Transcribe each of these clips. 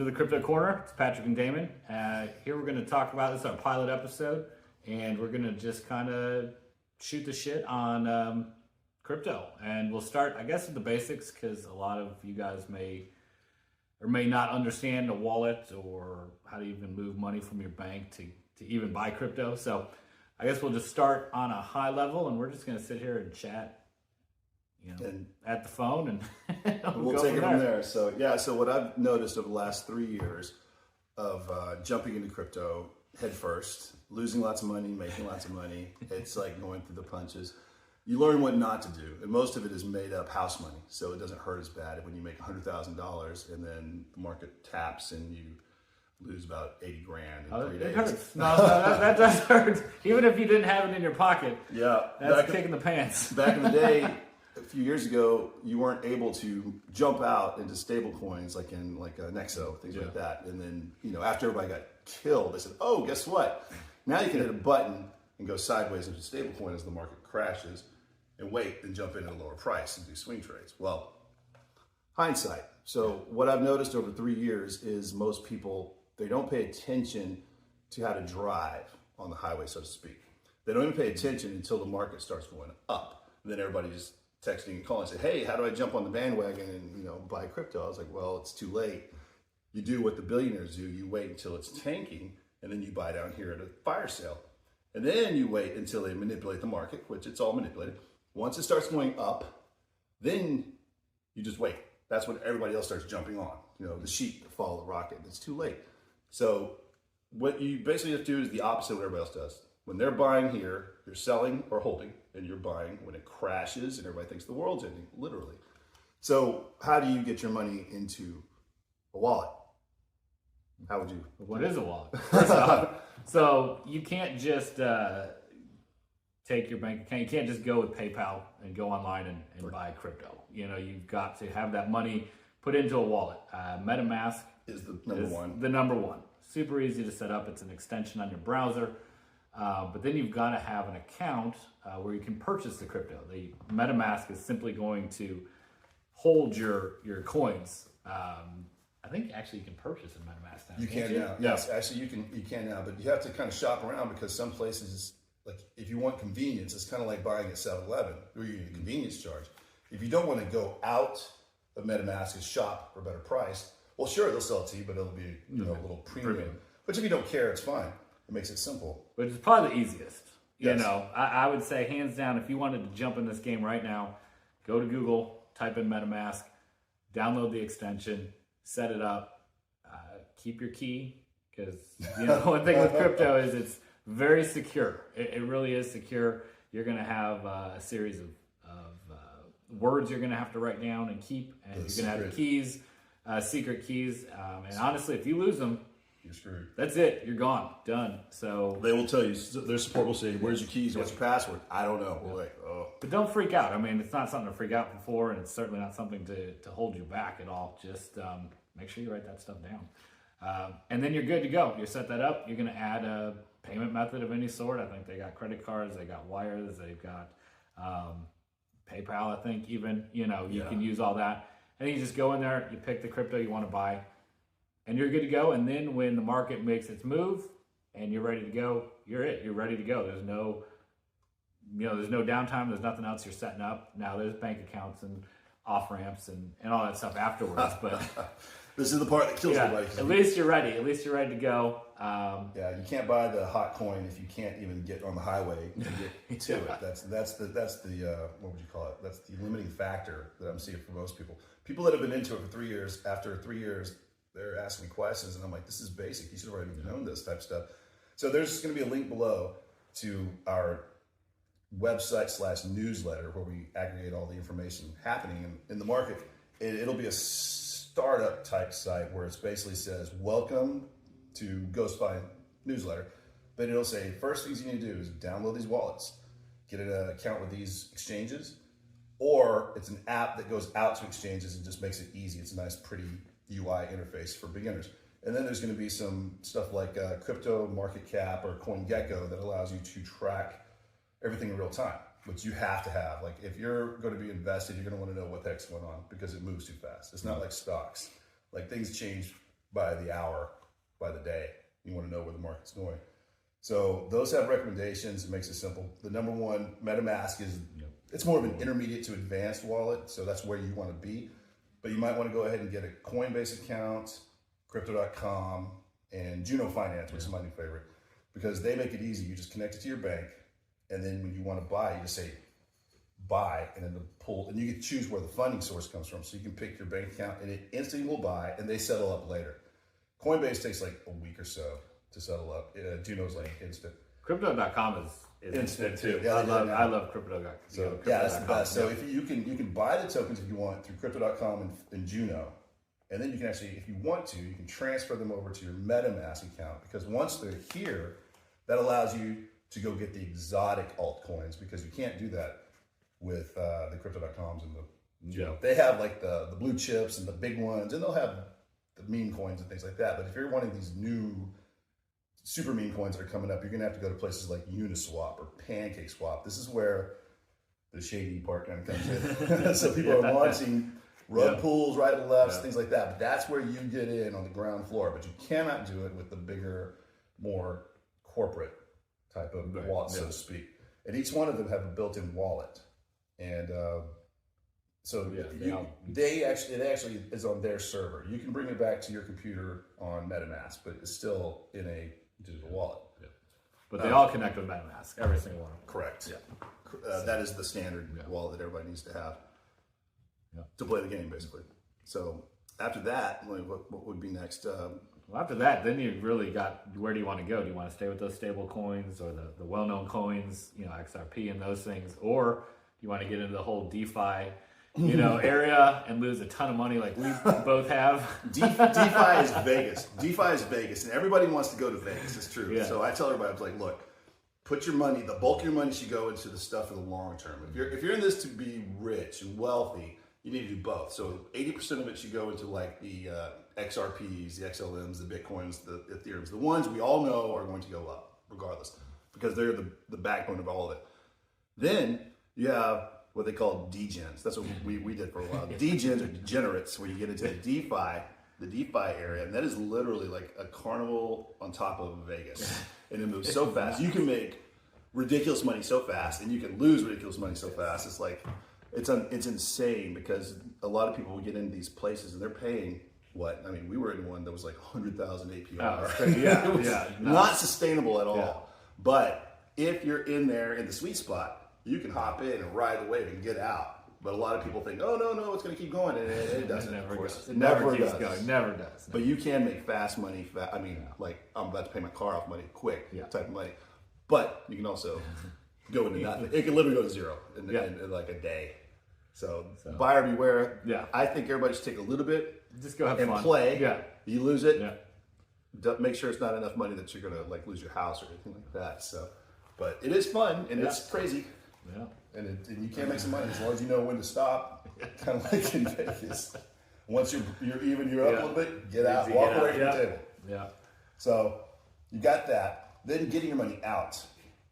to the Crypto Corner. It's Patrick and Damon. Here we're going to talk about this, our pilot episode, and we're going to just kind of shoot the shit on crypto. And we'll start, I guess, with the basics because a lot of you guys may or may not understand a wallet or how to even move money from your bank to even buy crypto. So I guess we'll just start on a high level, and we're just going to sit here and chat, at the phone, and we'll take it from there. So so what I've noticed over the last 3 years of jumping into crypto head first, losing lots of money, making lots of money, it's like going through the punches. You learn what not to do, and most of it is made up house money, so it doesn't hurt as bad when you make $100,000 and then the market taps and you lose about 80 grand in 3 days. It hurts. No, that does hurt. Even if you didn't have it in your pocket, that's kicking the pants. Back in the day, a few years ago, you weren't able to jump out into stable coins like in Nexo, things like that. And then, after everybody got killed, they said, oh, guess what? Now you can hit a button and go sideways into stable coin as the market crashes and wait and jump in at a lower price and do swing trades. Well, hindsight. So what I've noticed over 3 years is most people, they don't pay attention to how to drive on the highway, so to speak. They don't even pay attention until the market starts going up. And then everybody just texting and calling and say, hey, how do I jump on the bandwagon and buy crypto? I was like, well, it's too late. You do what the billionaires do. You wait until it's tanking, and then you buy down here at a fire sale. And then you wait until they manipulate the market, which it's all manipulated. Once it starts going up, then you just wait. That's when everybody else starts jumping on. The sheep that follow the rocket. It's too late. So what you basically have to do is the opposite of what everybody else does. When they're buying here, you're selling or holding, and you're buying when it crashes and everybody thinks the world's ending, literally. So how do you get your money into a wallet? How would you? What is a wallet? First off, so you can't just take your bank account. You can't just go with PayPal and go online and buy crypto. You've got to have that money put into a wallet. MetaMask is the number one. The number one. Super easy to set up. It's an extension on your browser. But then you've got to have an account where you can purchase the crypto. The MetaMask is simply going to hold your coins. I think actually you can purchase in MetaMask now. You can now. Yes, actually you can now, but you have to kind of shop around because some places, like if you want convenience, it's kind of like buying at 7-Eleven where you get a convenience charge. If you don't want to go out of MetaMask and shop for a better price, well, sure, they'll sell it to you, but it'll be a little premium. But if you don't care, it's fine. It makes it simple. But it's probably the easiest. Yes. I would say hands down, if you wanted to jump in this game right now, go to Google, type in MetaMask, download the extension, set it up, keep your key, because one thing with crypto is it's very secure. It really is secure. You're going to have a series of words you're going to have to write down and keep, and you're going to have keys, secret keys. And honestly, if you lose them, you're screwed. That's it. You're gone. Done. So they will tell you. Their support will say, "Where's your keys? What's your password?" I don't know. We're like, oh. But don't freak out. I mean, it's not something to freak out for, and it's certainly not something to hold you back at all. Just make sure you write that stuff down, and then you're good to go. You set that up. You're going to add a payment method of any sort. I think they got credit cards. They got wires. They've got PayPal. I think even you can use all that, and then you just go in there. You pick the crypto you want to buy. And you're good to go. And then when the market makes its move and you're ready to go, you're ready to go. There's no downtime. There's nothing else you're setting up. Now there's bank accounts and off ramps and all that stuff afterwards. But this is the part that kills everybody. At least you're ready. At least you're ready to go. You can't buy the hot coin if you can't even get on the highway to get to it. That's the what would you call it? That's the limiting factor that I'm seeing for most people. People that have been into it for 3 years, after 3 years, they're asking me questions, and I'm like, this is basic. You should have already known this type of stuff. So there's going to be a link below to our website/newsletter where we aggregate all the information happening in the market. It'll be a startup type site where it basically says, welcome to GhostFi newsletter. But it'll say, first things you need to do is download these wallets, get an account with these exchanges, or it's an app that goes out to exchanges and just makes it easy. It's a nice, pretty UI interface for beginners. And then there's going to be some stuff like crypto market cap or CoinGecko that allows you to track everything in real time, which you have to have. Like if you're going to be invested, you're going to want to know what the heck's going on because it moves too fast. It's not like stocks. Like things change by the hour, by the day. You want to know where the market's going. So those have recommendations. It makes it simple. The number one, MetaMask is, it's more of an intermediate to advanced wallet. So that's where you want to be. But you might want to go ahead and get a Coinbase account, Crypto.com, and Juno Finance, which is my new favorite, because they make it easy. You just connect it to your bank, and then when you want to buy, you just say buy, and then the pull, and you can choose where the funding source comes from. So you can pick your bank account, and it instantly will buy, and they settle up later. Coinbase takes like a week or so to settle up. Juno's like instant. Crypto.com is Instant too. Yeah, Yeah, I love Crypto.com. So yeah, that's the best. So if you can buy the tokens if you want through Crypto.com and Juno, and then you can actually, if you want to, you can transfer them over to your MetaMask account, because once they're here, that allows you to go get the exotic altcoins, because you can't do that with the Crypto.coms and the Juno. They have like the blue chips and the big ones, and they'll have the meme coins and things like that. But if you're wanting these new super meme coins that are coming up, you're gonna have to go to places like Uniswap or PancakeSwap. This is where the shady part kind of comes in. So people are launching rug pools right and left, things like that. But that's where you get in on the ground floor. But you cannot do it with the bigger, more corporate type of wallet, so to speak. And each one of them have a built-in wallet. And so it actually is on their server. You can bring it back to your computer on MetaMask, but it's still in a digital wallet. Yeah. But they all connect with MetaMask, every single one. Correct. Yeah. That is the standard wallet that everybody needs to have to play the game, basically. So after that, what would be next? Well, after that, then you really got, where do you want to go? Do you want to stay with those stable coins or the well-known coins, XRP and those things? Or you want to get into the whole DeFi, area and lose a ton of money like we both have? DeFi is Vegas. DeFi is Vegas, and everybody wants to go to Vegas. It's true. Yeah. So I tell everybody, I was like, look, put your money, the bulk of your money should go into the stuff for the long term. If you're in this to be rich and wealthy, you need to do both. So 80% of it should go into like the XRPs, the XLMs, the Bitcoins, the Ethereums, the ones we all know are going to go up regardless, because they're the backbone of all of it. Then you have what they call degens. That's what we did for a while. Degens are degenerates, where you get into the DeFi area, and that is literally like a carnival on top of Vegas. And it moves so fast. You can make ridiculous money so fast, and you can lose ridiculous money so fast. It's like, it's insane, because a lot of people will get into these places and they're paying what? I mean, we were in one that was like 100,000 APR. It was not sustainable at all. Yeah. But if you're in there in the sweet spot, you can hop in and ride the wave and get out. But a lot of people think, oh, no, it's going to keep going. And it doesn't, of course. It never keeps going. Never does. But you can make fast money. Like, I'm about to pay my car off money quick type of money. But you can also go into nothing. It can literally go to zero in like a day. So buyer beware. Yeah. I think everybody should take a little bit. Just go have and fun. Play. Yeah. You lose it. Yeah. Make sure it's not enough money that you're gonna like lose your house or anything like that. So, but it is fun and it's crazy. Yeah. And you can make some money as long as you know when to stop. Kind of like in Vegas. Once you're up a little bit, get out, walk away from the table. Yeah. So you got that. Then getting your money out.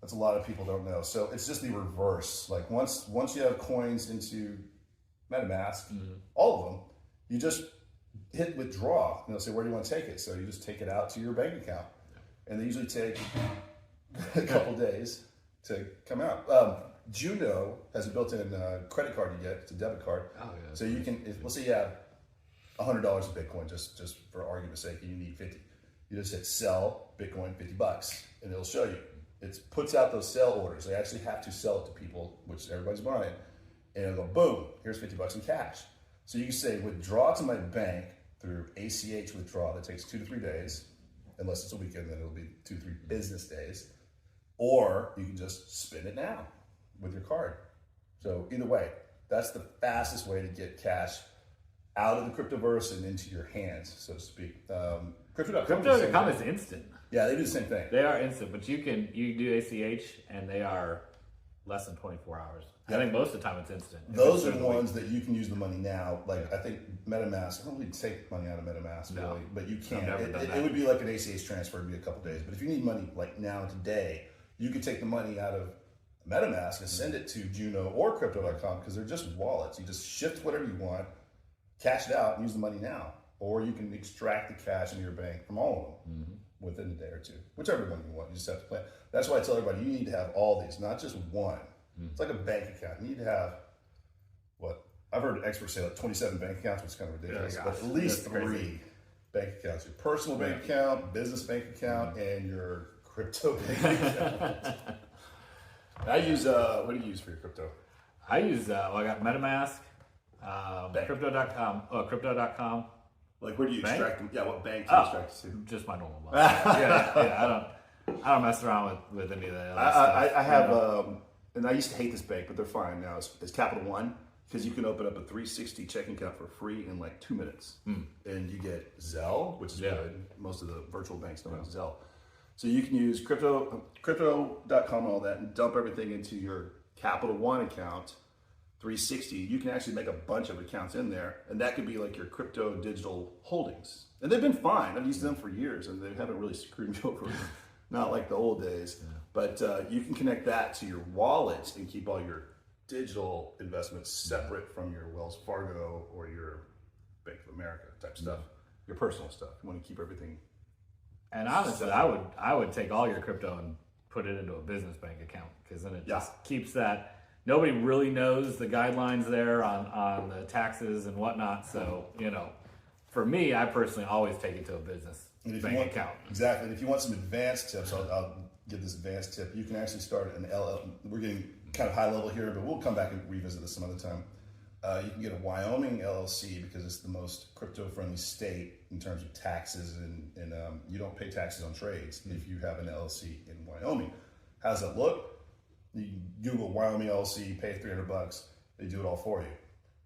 That's a lot of people don't know. So it's just the reverse. Like once you have coins into MetaMask, all of them, you just hit withdraw. And they'll say, where do you want to take it? So you just take it out to your bank account. And they usually take a couple days to come out. Juno has a built-in credit card you get. It's a debit card. Oh, yeah. So you can, let's say you have $100 of Bitcoin, just for argument's sake, and you need 50. You just hit sell Bitcoin $50, and it'll show you. It puts out those sell orders. They actually have to sell it to people, which everybody's buying, and it'll go, boom, here's $50 in cash. So you can say withdraw to my bank through ACH withdrawal. That takes 2 to 3 days, unless it's a weekend, then it'll be 2 to 3 business days. Or you can just spend it now with your card. So either way, that's the fastest way to get cash out of the cryptoverse and into your hands, so to speak. Crypto.com is instant. Yeah, they do the same thing. They are instant, but you do ACH and they are less than 24 hours. I think most of the time it's instant. Those are the ones that you can use the money now. Like I think MetaMask, I don't really take money out of MetaMask really, but you can. It would be like an ACH transfer, it'd be a couple days. But if you need money like now today, you could take the money out of MetaMask and send it to Juno or Crypto.com, because they're just wallets. You just shift whatever you want, cash it out, and use the money now. or you can extract the cash in your bank from all of them within a day or two, whichever one you want. You just have to plan. That's why I tell everybody you need to have all these, not just one. It's like a bank account. You need to have what I've heard experts say, like 27 bank accounts, which is kind of ridiculous, but at least three bank accounts: your personal bank account, business bank account, and your crypto bank account. I use what do you use for your crypto? I use I got MetaMask, crypto.com. Like, where do you Bank? extract them? Yeah, what bank do you extract it to? Just my normal one. I don't mess around with any of that other stuff. I have, and I used to hate this bank, but they're fine now. It's Capital One, because you can open up a 360 checking account for free in like 2 minutes. And you get Zelle, which is good. Most of the virtual banks don't have Zelle. So you can use crypto.com and all that and dump everything into your Capital One account, 360. You can actually make a bunch of accounts in there, and that could be like your crypto digital holdings. And they've been fine. I've used them for years, and they haven't really screwed me over. Not like the old days. But you can connect that to your wallet and keep all your digital investments separate from your Wells Fargo or your Bank of America type stuff, your personal stuff. You want to keep everything. And honestly, I would take all your crypto and put it into a business bank account, because then it just keeps that. Nobody really knows the guidelines there on the taxes and whatnot. So, for me, I personally always take it to a business bank account. Exactly. And if you want some advanced tips, I'll give this advanced tip. You can actually start an LL. We're getting kind of high level here, but we'll come back and revisit this some other time. You can get a Wyoming LLC because it's the most crypto-friendly state in terms of taxes, and you don't pay taxes on trades if you have an LLC in Wyoming. How does that look? You Google Wyoming LLC, pay $300, they do it all for you.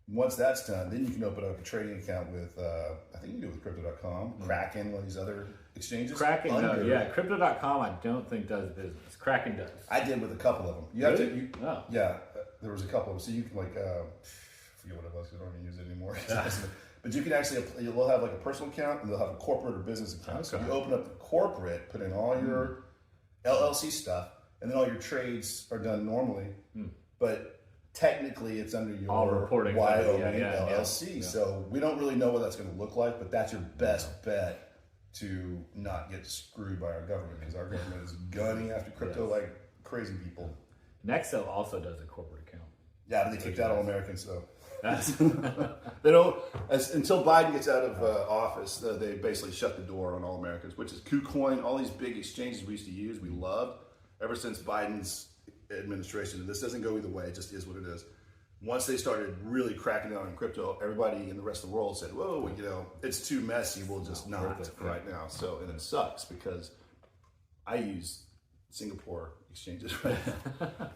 Once that's done, then you can open up a trading account with, I think you can do it with crypto.com, Kraken, one of these other exchanges. Kraken, no, crypto.com I don't think does business. Kraken does. I did with a couple of them. You have Really? to, yeah, there was a couple of them. So you can forget what it was, because I don't even use it anymore. But you can actually, you'll have like a personal account, and they'll have a corporate or business account. Okay. So you open up the corporate, put in all your LLC stuff, and then all your trades are done normally. But technically, it's under your reporting Wyoming LLC. Yeah. So we don't really know what that's going to look like, but that's your best bet to not get screwed by our government, because our government is gunning after crypto like crazy people. Nexo also does a corporate account. Yeah, but they kicked out all Americans, so. They don't, until Biden gets out of office, they basically shut the door on all Americans, which is KuCoin, all these big exchanges we used to use, we loved. Ever since Biden's administration, and this doesn't go either way, it just is what it is. Once they started really cracking down on crypto, everybody in the rest of the world said, whoa, it's too messy, we'll just not right now. So, and it sucks, because I use Singapore exchanges. Right?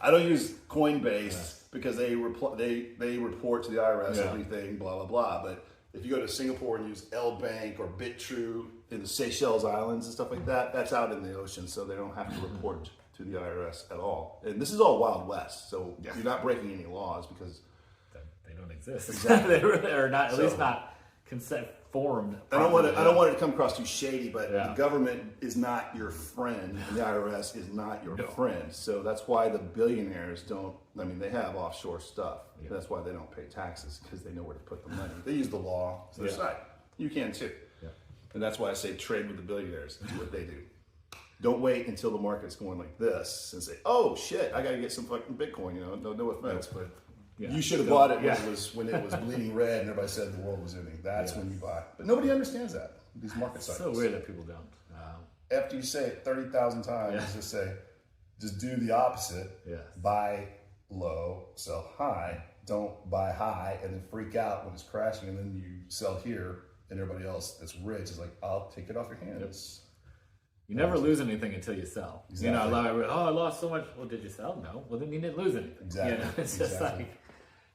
I don't use Coinbase because they report to the IRS everything, blah, blah, blah. But if you go to Singapore and use L Bank or BitTrue in the Seychelles Islands and stuff like that, that's out in the ocean, so they don't have to report to the IRS at all. And this is all Wild West, so you're not breaking any laws because they don't exist. Exactly. They're not, at least not formed. I don't want it to come across too shady, but the government is not your friend, and the IRS is not your friend. So that's why the billionaires they have offshore stuff. Yeah. That's why they don't pay taxes, because they know where to put the money. They use the law to their side. You can too. Yeah. And that's why I say trade with the billionaires. That's what they do. Don't wait until the market's going like this and say, oh shit, I got to get some fucking Bitcoin. No offense, but you should have bought it when it was bleeding red and everybody said the world was ending. That's when you buy. But nobody understands that, these market cycles. It's so weird that people don't. After you say it 30,000 times, just do the opposite. Yes. Buy low, sell high. Don't buy high and then freak out when it's crashing, and then you sell here, and everybody else that's rich is like, I'll take it off your hands. You never lose anything until you sell. Exactly. I lost so much. Well, did you sell? No. Well, then you didn't lose anything. Exactly. It's just like,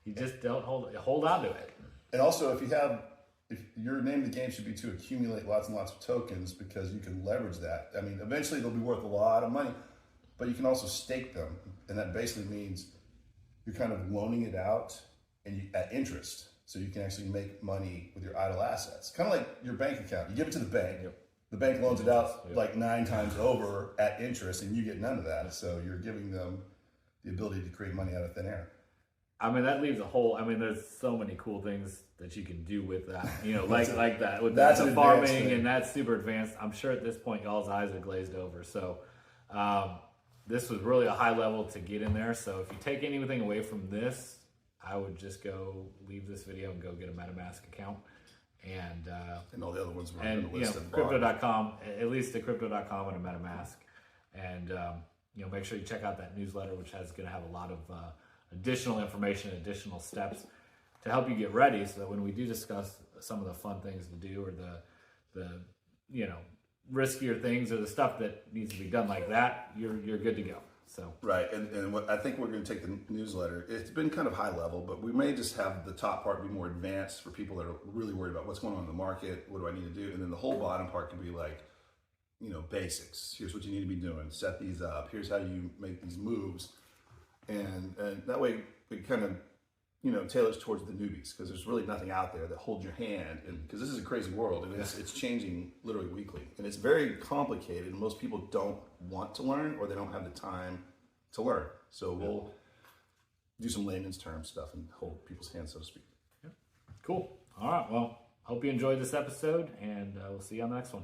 you just don't hold on to it. And also, if your name of the game should be to accumulate lots and lots of tokens, because you can leverage that. I mean, eventually they'll be worth a lot of money, but you can also stake them. And that basically means you're kind of loaning it out at interest. So you can actually make money with your idle assets. Kind of like your bank account. You give it to the bank. Yep. The bank loans it out like 9 times over at interest, and you get none of that. So you're giving them the ability to create money out of thin air. I mean, that leaves a whole. I mean, there's so many cool things that you can do with that. You know, like that with that's the an farming, advanced thing. and that's super advanced. I'm sure at this point, y'all's eyes are glazed over. So, this was really a high level to get in there. So, if you take anything away from this, I would just go leave this video and go get a MetaMask account, and all the other ones were on and the you know, list at the bottom. crypto.com, at least the crypto.com and a MetaMask, and you know, make sure you check out that newsletter, which is going to have a lot of additional information, additional steps to help you get ready, so that when we do discuss some of the fun things to do, or the you know, riskier things, or the stuff that needs to be done like that, you're good to go. So Right, and what I think we're going to take the newsletter. It's been kind of high level, but we may just have the top part be more advanced for people that are really worried about what's going on in the market. What do I need to do? And then the whole bottom part can be like, you know, basics. Here's what you need to be doing. Set these up. Here's how you make these moves, and that way it kind of, you know, tailors towards the newbies, because there's really nothing out there that holds your hand, and because this is a crazy world, and it's changing literally weekly, and it's very complicated, and most people don't want to learn, or they don't have the time to learn. So we'll do some layman's term stuff and hold people's hands, so to speak. cool. All right. Well, hope you enjoyed this episode, and we'll see you on the next one.